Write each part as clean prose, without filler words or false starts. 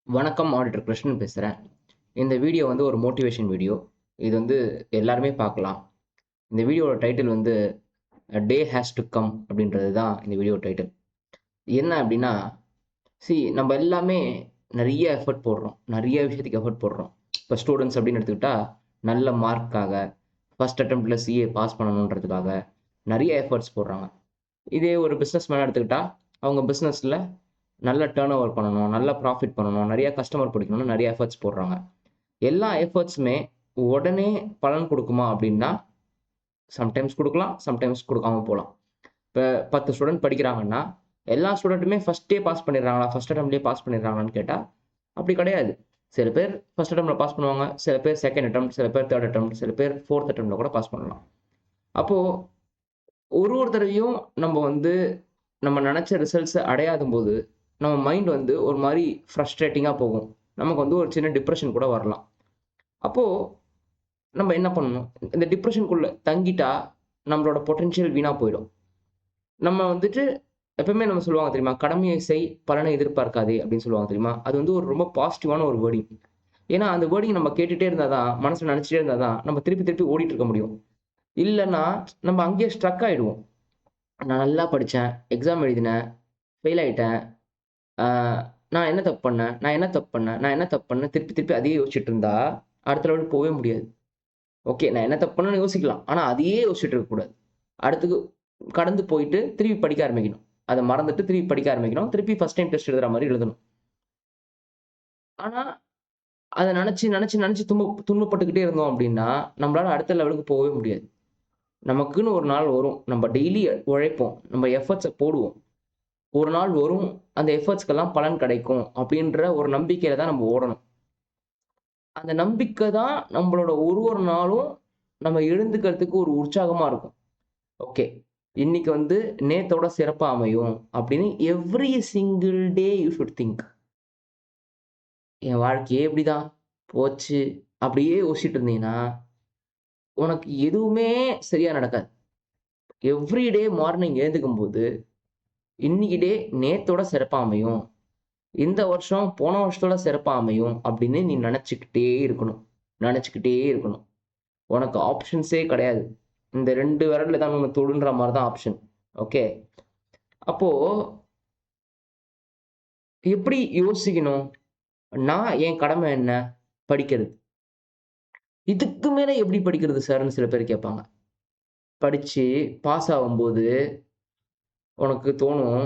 வணக்கம் ஆடிட்டர் கிருஷ்ணன் பேசுகிறேன். இந்த வீடியோ வந்து ஒரு மோட்டிவேஷன் வீடியோ. இது வந்து எல்லாருமே பார்க்கலாம். இந்த வீடியோவோட டைட்டில் வந்து டே ஹேஸ் டு கம் அப்படின்றது தான் இந்த வீடியோ டைட்டில். என்ன அப்படின்னா, நம்ம எல்லாமே நிறைய எஃபர்ட் போடுறோம். நிறைய விஷயத்துக்கு எஃபர்ட் போடுறோம். இப்போ ஸ்டூடண்ட்ஸ் அப்படின்னு எடுத்துக்கிட்டா, நல்ல மார்க்காக, ஃபர்ஸ்ட் அட்டெம்ப்ட்ல சிஏ பாஸ் பண்ணணுன்றதுக்காக நிறைய எஃபர்ட்ஸ் போடுறாங்க. இதே ஒரு பிசினஸ் மேன் எடுத்துக்கிட்டா, அவங்க பிசினஸ்ல நல்ல டர்ன் ஓவர் பண்ணணும், நல்ல ப்ராஃபிட் பண்ணணும், நிறைய கஸ்டமர் பிடிக்கணும்னு நிறைய எஃபர்ட்ஸ் போடுறாங்க. எல்லா எஃபர்ட்ஸுமே உடனே பலன் குடுக்குமா அப்படின்னா, சம்டைம்ஸ் குடுக்கலாம், சம்டைம்ஸ் குடுக்காம போலாம். இப்ப 10 ஸ்டூடண்ட் படிக்கிறாங்கன்னா, எல்லா ஸ்டூடண்ட்டுமே ஃபர்ஸ்ட்டே பாஸ் பண்ணிடுறாங்களா? ஃபர்ஸ்ட் அட்டெம்ப்ட்லயே பாஸ் பண்ணிடுறாங்களான்னு கேட்டா, அப்படி கிடையாது. சில பேர் ஃபர்ஸ்ட் அட்டெம்ப்ட்ல பாஸ் பண்ணுவாங்க. சில பேர் செகண்ட் அட்டெம்ப்ட், சில பேர் தேர்ட் அட்டெம்ப்ட், சில பேர் ஃபோர்த் அட்டெம்ப்ட்ல கூட பாஸ் பண்ணலாம். அப்போ ஒரு தடவையும் நம்ம வந்து நம்ம நெனச்ச ரிசல்ட்ஸ அடையாதம்போது, நம்ம மைண்ட் வந்து ஒரு மாரி ஃப்ரஸ்ட்ரேட்டிங்கா போகும். நமக்கு வந்து ஒரு சின்ன டிப்ரஷன் கூட வரலாம். அப்போ நம்ம என்ன பண்ணணும்? இந்த டிப்ரஷனுக்குள்ள தங்கிட்டா, நம்மளோட பொட்டன்ஷியல் வீணா போயிடும். நம்ம வந்துட்டு எப்பவுமே நம்ம சொல்லுவாங்க தெரியுமா? "கடமையை செய், பலனை எதிர்பார்க்காதே" அப்படின்னு சொல்லுவாங்க தெரியுமா? அது வந்து ஒரு ரொம்ப பாசிட்டிவான ஒரு வேர்டிங். ஏன்னா, அந்த வேர்டிங் நம்ம கேட்டுட்டே இருந்தா தான், மனசுல நெனச்சுட்டே இருந்தா தான், நம்ம திருப்பி திருப்பி ஓடிட்டு இருக்க முடியும். இல்லன்னா, நம்ம அங்கேயே ஸ்ட்ரக் ஆயிடுவோம். "நான் நல்லா படிச்சேன், எக்ஸாம் எழுதினேன், ஃபெயில் ஆயிட்டேன். ஆ நான் என்ன தப்பு பண்ணேன்? நான் என்ன தப்பு பண்ணேன்? நான் என்ன தப்பு பண்ணேன்?" திருப்பி திருப்பி அதையே யோசிச்சுட்டு இருந்தா, அடுத்த லெவலுக்கு போவே முடியாது. ஓகே. நான் என்ன தப்பு பண்ணேன்னு யோசிக்கலாம். ஆனா அதையே யோசிச்சுட்டு இருக்கக்கூடாது. அடுத்தது கடந்து போயிட்டு திருப்பி படிக்க ஆரம்பிக்கணும். அத மறந்துட்டு திருப்பி படிக்க ஆரம்பிக்கணும். திருப்பி ஃபர்ஸ்ட் டைம் டெஸ்ட் எழுதுற மாரி எழுதணும். ஆனா, அத நெனச்சு, நெனச்சு, நெனச்சு துன்பப்பட்டுக்கிட்டே இருந்தோம் அப்டின்னா, நம்மளால அடுத்த லெவலுக்கு போவே முடியாது. நமக்குன்னு ஒரு நாள் வரும். நம்ம டெய்லி உழைப்போம். நம்ம எஃபோர்ட்ஸ போடுவோம். ஒரு நாள் வரும். அந்த எஃபோர்ட்ஸ்க்கெல்லாம் பலன் கிடைக்கும். அப்டின்ற ஒரு நம்பிக்கையில தான் நம்ம ஓடணும். அந்த நம்பிக்கை தான் நம்மளோட ஒரு நாளும் நம்ம எழுந்துக்கிறதுக்கு ஒரு உற்சாகமா இருக்கும். ஓகே. இன்னைக்கு வந்து நேத்தோட சிறப்பா அமையும் அப்படின்னு every single day you should think. என் வாழ்க்கையே இப்படிதான் போச்சு. அப்படியே யோசிச்சுட்டு இருந்தீங்கன்னா, உனக்கு எதுவுமே சரியா நடக்காது. எவ்ரி டே மார்னிங் எழுந்துக்கும்போது, இன்னைக்கு டே நேத்தோட சிறப்பா அமையும். இந்த வருஷம் போன வருஷத்தோட சிறப்பா அமையும் அப்படின்னு நீ நெனச்சுக்கிட்டே இருக்கணும். நெனச்சுக்கிட்டே இருக்கணும். உனக்கு ஆப்ஷன்ஸே கிடையாது. இந்த 2 விரல்ல ஏதாவது ஒண்ணு தொடுன்ற மாரி தான் ஆப்ஷன். ஓகே. அப்போ எப்படி யோசிக்கணும்? நான் என் கடமை என்ன? படிக்கிறது. இதுக்கு மேல எப்படி படிக்கிறது சார்ன்னு சில பேர் கேட்பாங்க. படிச்சு பாஸ் ஆகும்போது உனக்கு தோணும்,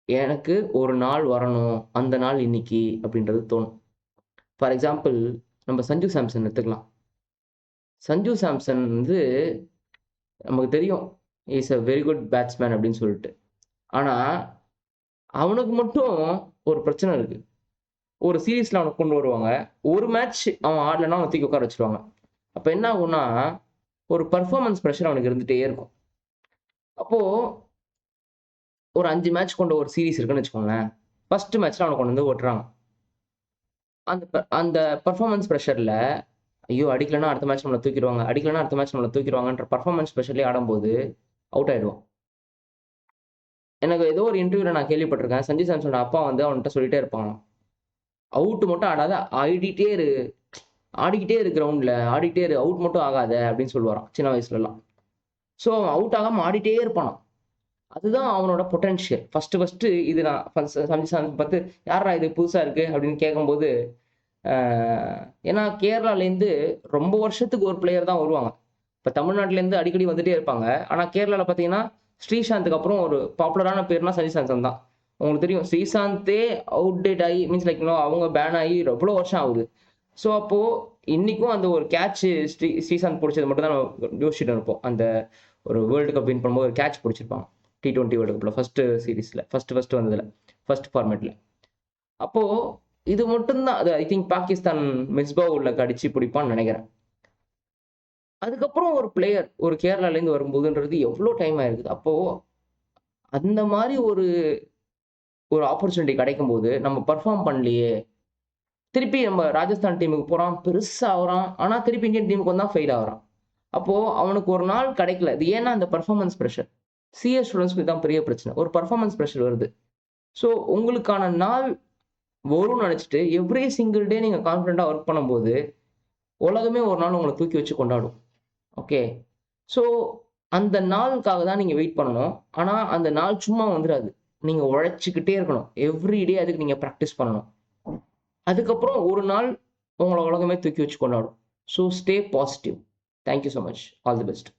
எனக்கு ஒரு நாள் வரணும். அந்த நாள் இன்னைக்கு அப்படின்றது தோணும். ஃபார் எக்ஸாம்பிள் நம்ம சஞ்சு சாம்சன் எடுத்துக்கலாம். சஞ்சு சாம்சன் வந்து நமக்கு தெரியும். He is a very good batsman அப்படின்னு சொல்லிட்டு. ஆனா, அவனுக்கு மட்டும் ஒரு பிரச்சனை இருக்கு. ஒரு சீரிஸ்ல அவன கொண்டு வருவாங்க. ஒரு மேட்ச் அவன் ஆடலன்னா அவன தூக்கி உட்கார வச்சுருவாங்க. அப்ப என்ன ஆகும்னா, ஒரு பெர்ஃபார்மன்ஸ் பிரஷர் அவனுக்கு இருந்துட்டே இருக்கும். அப்போ ஒரு 5 மேட்ச் கொண்ட ஒரு சீரிஸ் இருக்குன்னு வச்சுக்கோங்களேன். ஃபர்ஸ்ட் மேட்ச்ல அவன கொண்டு வந்து விட்டுறாங்க. அந்த பெர்ஃபார்மன்ஸ் பிரஷர்ல, ஐயோ! அடிக்கலன்னா அடுத்த மேட்ச் நம்மள தூக்கிருவாங்க. அடிக்கலன்னா அடுத்த மேட்ச் நம்மள தூக்கிருவாங்கன்ற பெர்ஃபார்மன்ஸ் பிரஷர்லயே ஆடும்போது அவுட் ஆயிடுவான். எனக்கு ஏதோ ஒரு இன்டர்வியூல நான் கேள்விப்பட்டிருக்கேன். சஞ்சு சாம்சனோட அப்பா வந்து அவன்ட்ட சொல்லிட்டே இருப்பாங்களாம். அவுட் மட்டும் ஆடாத, ஆடிட்டே இரு. ஆடிக்கிட்டே இரு கிரவுண்ட்ல. ஆடிட்டே இரு. அவுட் மட்டும் ஆகாத அப்படின்னு சொல்லுவாராம். சின்ன வயசுலலாம். ஸோ அவன் அவுட் ஆகாம ஆடிட்டே இருப்பானாம். அதுதான் அவனோட பொட்டன்ஷியல். ஃபர்ஸ்ட்டு இது நான் சஞ்சு சாம்சன் பார்த்து, "யார்றா இது புதுசா இருக்கு?" அப்படின்னு கேட்கும்போது, அ ஏன்னா கேரளாலேருந்து ரொம்ப வருஷத்துக்கு ஒரு பிளேயர் தான் வருவாங்க. இப்ப தமிழ்நாட்டிலேருந்து அடிக்கடி வந்துட்டே இருப்பாங்க. ஆனா கேரளால பார்த்தீங்கன்னா, ஸ்ரீசாந்துக்கு அப்புறம் ஒரு பாப்புலரான பேருனா சஞ்சு சாம்சன் தான். உங்களுக்கு தெரியும் ஸ்ரீசாந்தே அவுட்டேட் ஆயி மீன்ஸ் லைக் அவங்க பேன் ஆயி எவ்வளோ வருஷம் ஆகுது. ஸோ அப்போ இன்னைக்கும் அந்த ஒரு கேட்ச் ஸ்ரீசாந்த் புடிச்சது மட்டும் தான் நம்ம யோசிச்சுட்டு இருப்போம். அந்த ஒரு வேர்ல்டு கப் வின் பண்ணும்போது ஒரு கேட்ச் புடிச்சிருப்பாங்க. T20 வேர்ல்டு கப்ல சீரிஸ்ல. ஃபர்ஸ்ட் வந்ததுல. ஃபர்ஸ்ட் ஃபார்மேட்ல. அப்போ இது மட்டும் தான் அது ஐ திங்க் பாகிஸ்தான் மிஸ்பா உல்ல அடிச்சு பிடிப்பான்னு நெனைக்கிறேன். அதுக்கப்புறம் ஒரு பிளேயர் ஒரு கேரளாலேருந்து வரும்போதுன்றது எவ்ளோ டைம் ஆயிருக்குது. அப்போ அந்த மாரி ஒரு ஒரு ஆப்பர்ச்சுனிட்டி கிடைக்கும்போது நம்ம பெர்ஃபார்ம் பண்ணலையே! திருப்பி நம்ம ராஜஸ்தான் டீமுக்கு போறான். பெருசா ஆவுறான். ஆனா திருப்பி இந்தியன் டீமுக்கு வந்தா ஃபெயில் ஆகுறான். அப்போ அவனுக்கு ஒரு நாள் கிடைக்கல. இது ஏன்னா அந்த பெர்ஃபார்மன்ஸ் பிரஷர். சிஏ ஸ்டூடண்ட்ஸ்க்கு இதான் பெரிய பிரச்சனை. ஒரு பெர்ஃபார்மன்ஸ் பிரஷர் வருது. ஸோ உங்களுக்கான நாள் வரும்னு நினச்சிட்டு எவ்ரி சிங்கிள் டே நீங்கள் கான்ஃபிடென்ட்டாக ஒர்க் பண்ணும்போது உலகமே ஒரு நாள் உங்களை தூக்கி வச்சு கொண்டாடும். ஓகே. ஸோ அந்த நாளுக்காக தான் நீங்கள் வெயிட் பண்ணணும். ஆனால் அந்த நாள் சும்மா வந்துடாது. நீங்கள் உழைச்சிக்கிட்டே இருக்கணும். எவ்ரி டே அதுக்கு நீங்கள் ப்ராக்டிஸ் பண்ணணும். அதுக்கப்புறம் ஒரு நாள் உங்கள உலகமே தூக்கி வச்சு கொண்டாடும். So stay positive. Thank you so much. All the best.